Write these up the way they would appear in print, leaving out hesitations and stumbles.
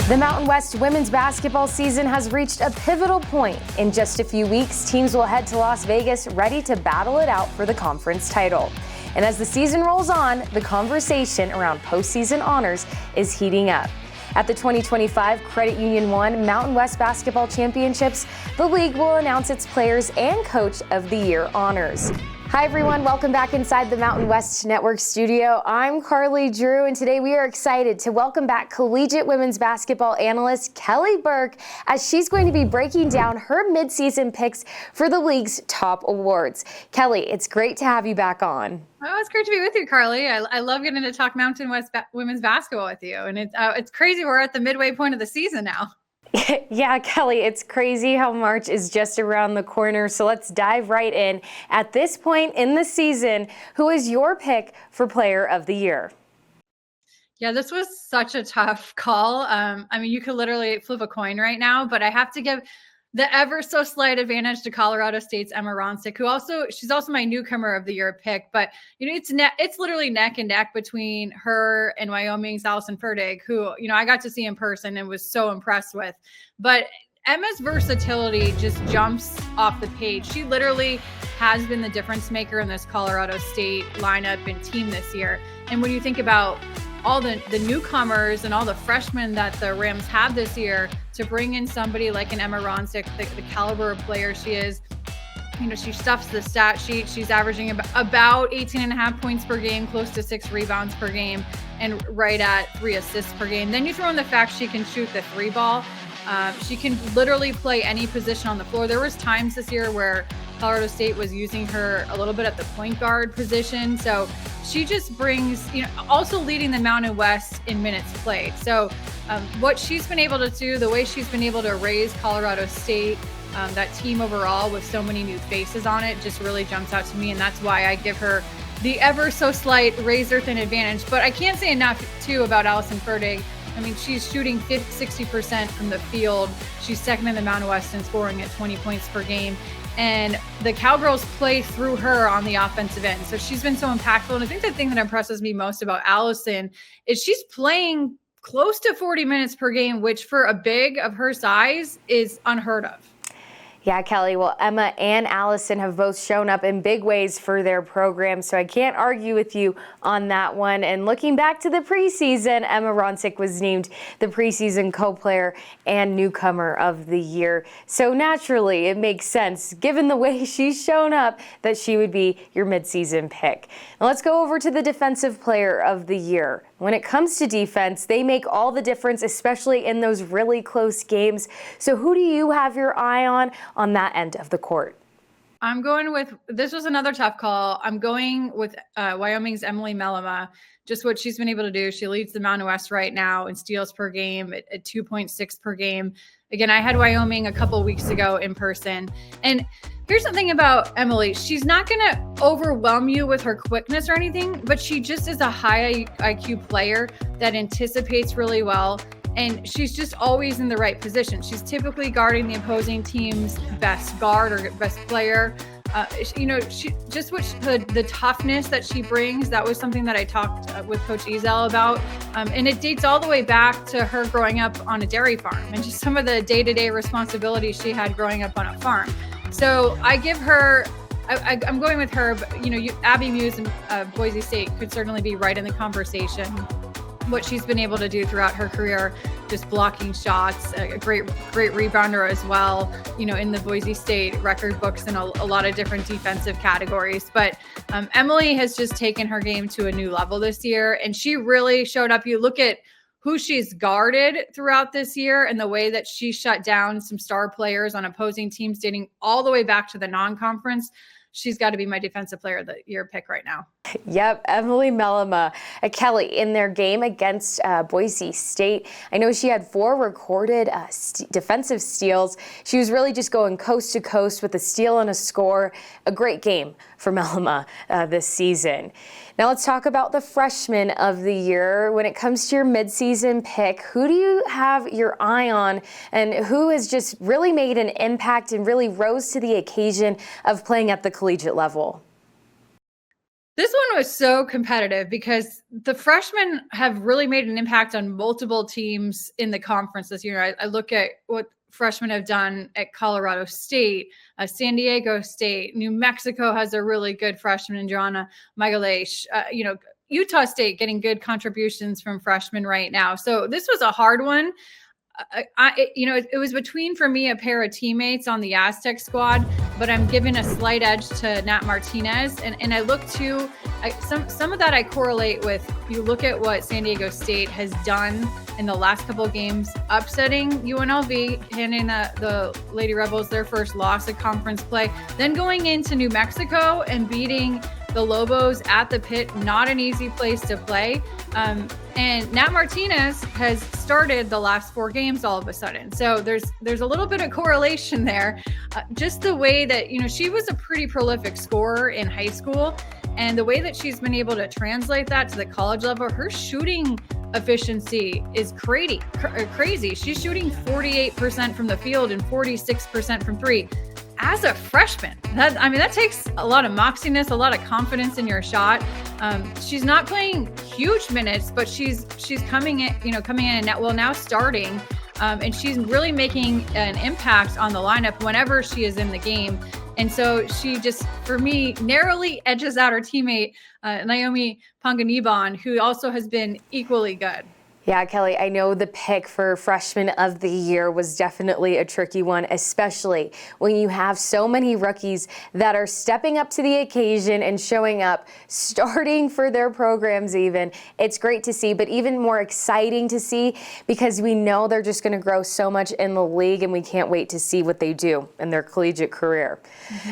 The Mountain West women's basketball season has reached a pivotal point. In just a few weeks, teams will head to Las Vegas ready to battle it out for the conference title. And as the season rolls on, the conversation around postseason honors is heating up. At the 2025 Credit Union One Mountain West Basketball Championships, the league will announce its Players and Coach of the Year honors. Hi everyone, welcome back inside the Mountain West Network studio. I'm Karlie Drew, and today we are excited to welcome back collegiate women's basketball analyst Kelly Burke, as she's going to be breaking down her midseason picks for the league's top awards. Kelly, it's great to have you back on. Oh, it's great to be with you, Karlie. I love getting to talk Mountain West women's basketball with you, and it's crazy. We're at the midway point of the season now. Yeah, Kelly, it's crazy how March is just around the corner. So let's dive right in. At this point in the season, who is your pick for Player of the Year? Yeah, this was such a tough call. I mean, you could literally flip a coin right now, but I have to give the ever so slight advantage to Colorado State's Emma Ronsick, she's also my newcomer of the year pick. But it's literally neck and neck between her and Wyoming's Allison Ferdig, who I got to see in person and was so impressed with. But Emma's versatility just jumps off the page. She literally has been the difference maker in this Colorado State lineup and team this year. And when you think about all the newcomers and all the freshmen that the Rams have this year, to bring in somebody like an Emma Ronsick, the caliber of player she is, she stuffs the stat sheet. She's averaging about 18.5 points per game, close to 6 rebounds per game, and right at 3 assists per game. Then you throw in the fact she can shoot the 3 ball. She can literally play any position on the floor. There was times this year where Colorado State was using her a little bit at the point guard position. So she just brings, also leading the Mountain West in minutes played. So what she's been able to do, the way she's been able to raise Colorado State, that team overall with so many new faces on it, just really jumps out to me. And that's why I give her the ever so slight razor thin advantage. But I can't say enough too about Allison Ferdig. I mean, she's shooting 60% from the field. She's second in the Mountain West in scoring at 20 points per game. And the Cowgirls play through her on the offensive end. So she's been so impactful. And I think the thing that impresses me most about Allison is she's playing close to 40 minutes per game, which for a big of her size is unheard of. Yeah, Kelly, well, Emma and Allison have both shown up in big ways for their program, so I can't argue with you on that one. And looking back to the preseason, Emma Ronsick was named the preseason co-player and newcomer of the year. So naturally, it makes sense, given the way she's shown up, that she would be your midseason pick. Now let's go over to the defensive player of the year. When it comes to defense, they make all the difference, especially in those really close games. So who do you have your eye on that end of the court? I'm going with, this was another tough call. I'm going with Wyoming's Emily Mellema. Just what she's been able to do. She leads the Mountain West right now in steals per game at 2.6 per game. Again, I had Wyoming a couple weeks ago in person. And here's something about Emily. She's not going to overwhelm you with her quickness or anything, but she just is a high IQ player that anticipates really well. And she's just always in the right position. She's typically guarding the opposing team's best guard or best player. She just the toughness that she brings. That was something that I talked with Coach Ezel about. And it dates all the way back to her growing up on a dairy farm and just some of the day-to-day responsibilities she had growing up on a farm. So I give her, I'm going with her, but Abby Muse and Boise State could certainly be right in the conversation. What she's been able to do throughout her career, just blocking shots, a great rebounder as well, in the Boise State record books in a lot of different defensive categories. But Emily has just taken her game to a new level this year, and she really showed up. You look at who she's guarded throughout this year and the way that she shut down some star players on opposing teams dating all the way back to the non-conference. She's got to be my defensive player of the year pick right now. Yep, Emily Mellema. Kelly, in their game against Boise State, I know she had 4 recorded defensive steals. She was really just going coast to coast with a steal and a score. A great game for Mellema this season. Now let's talk about the freshman of the year. When it comes to your midseason pick, who do you have your eye on, and who has just really made an impact and really rose to the occasion of playing at the collegiate level? This one was so competitive because the freshmen have really made an impact on multiple teams in the conference this year. I look at what freshmen have done at Colorado State, San Diego State, New Mexico has a really good freshman in Joanna Magalesh, Utah State getting good contributions from freshmen right now. So this was a hard one. It was between, for me, a pair of teammates on the Aztec squad, but I'm giving a slight edge to Nat Martinez. And I look to some of that I correlate with, you look at what San Diego State has done in the last couple of games, upsetting UNLV, handing the Lady Rebels their first loss at conference play, then going into New Mexico and beating the Lobos at the pit, not an easy place to play. And Nat Martinez has started the last 4 games all of a sudden. So there's a little bit of correlation there. Just the way that, she was a pretty prolific scorer in high school. And the way that she's been able to translate that to the college level, her shooting efficiency is crazy. She's shooting 48% from the field and 46% from 3. As a freshman, that takes a lot of moxiness, a lot of confidence in your shot. She's not playing huge minutes, but she's coming in and now starting, and she's really making an impact on the lineup whenever she is in the game. And so she just, for me, narrowly edges out her teammate, Naomi Panganiban, who also has been equally good. Yeah, Kelly, I know the pick for Freshman of the Year was definitely a tricky one, especially when you have so many rookies that are stepping up to the occasion and showing up, starting for their programs even. It's great to see, but even more exciting to see because we know they're just going to grow so much in the league, and we can't wait to see what they do in their collegiate career.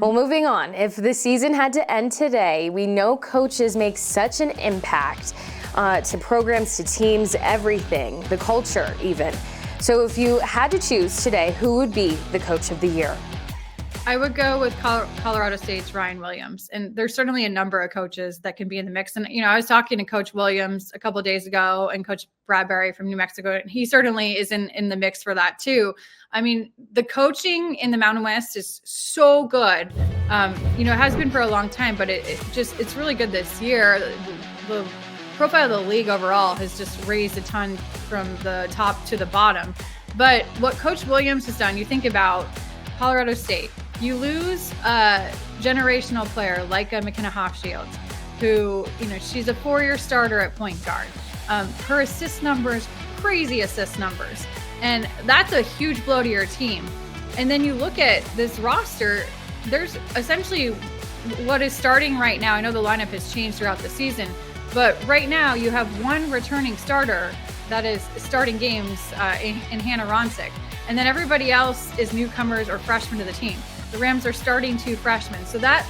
Well, moving on, if the season had to end today, we know coaches make such an impact to programs, to teams, everything, the culture even. So if you had to choose today, who would be the coach of the year? I would go with Colorado State's Ryan Williams. And there's certainly a number of coaches that can be in the mix. And, I was talking to Coach Williams a couple of days ago and Coach Bradbury from New Mexico, and he certainly is in the mix for that too. I mean, the coaching in the Mountain West is so good. It has been for a long time, but it's really good this year. The profile of the league overall has just raised a ton from the top to the bottom. But what Coach Williams has done, you think about Colorado State, you lose a generational player like a McKenna Hofschild, who, she's a 4-year starter at point guard. Her assist numbers, crazy assist numbers. And that's a huge blow to your team. And then you look at this roster, there's essentially what is starting right now. I know the lineup has changed throughout the season, but right now you have one returning starter that is starting games in Hannah Ronsick. And then everybody else is newcomers or freshmen to the team. The Rams are starting 2 freshmen. So that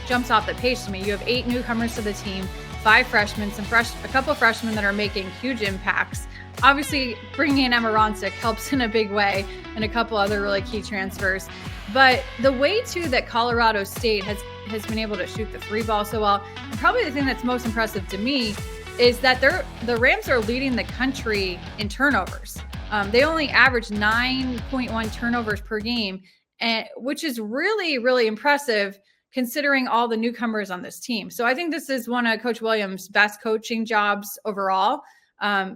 jumps off the page to me. You have 8 newcomers to the team, 5 freshmen, a couple freshmen that are making huge impacts. Obviously, bringing in Emma Ronsick helps in a big way, and a couple other really key transfers. But the way, too, that Colorado State has been able to shoot the 3 ball so well, and probably the thing that's most impressive to me is that the Rams are leading the country in turnovers. They only average 9.1 turnovers per game, which is really, really impressive considering all the newcomers on this team. So I think this is one of Coach Williams' best coaching jobs overall.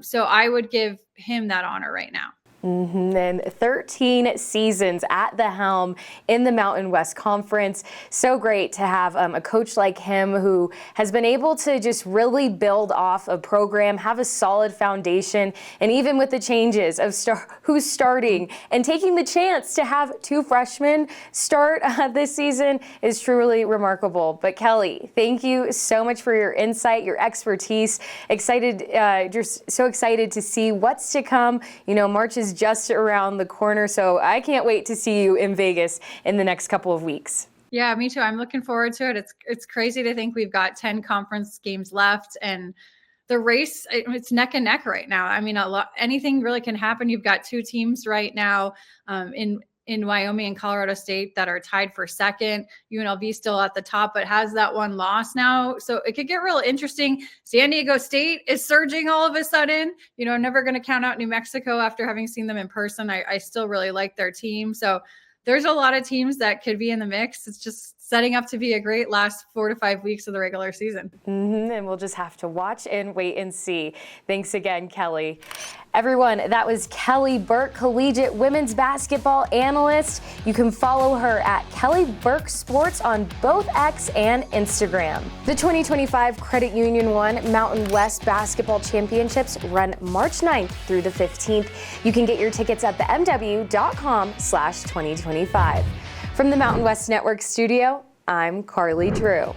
So I would give him that honor right now. And 13 seasons at the helm in the Mountain West Conference. So great to have a coach like him who has been able to just really build off a program, have a solid foundation, and even with the changes of who's starting and taking the chance to have 2 freshmen start this season is truly remarkable. But Kelly, thank you so much for your insight, your expertise. Just so excited to see what's to come. March is just around the corner, so I can't wait to see you in Vegas in the next couple of weeks. Yeah, me too. I'm looking forward to it. It's crazy to think we've got 10 conference games left, and the race, it's neck and neck right now. I mean, anything really can happen. You've got 2 teams right now in Wyoming and Colorado State that are tied for second. UNLV still at the top, but has that 1 loss now. So it could get real interesting. San Diego State is surging all of a sudden. Never going to count out New Mexico after having seen them in person. I still really like their team. So there's a lot of teams that could be in the mix. It's just setting up to be a great last 4 to 5 weeks of the regular season. And we'll just have to watch and wait and see. Thanks again, Kelly. Everyone, that was Kelly Burke, collegiate women's basketball analyst. You can follow her at Kelly Burke Sports on both X and Instagram. The 2025 Credit Union One Mountain West Basketball Championships run March 9th through the 15th. You can get your tickets at themw.com/2025. From the Mountain West Network studio, I'm Karlie Drew.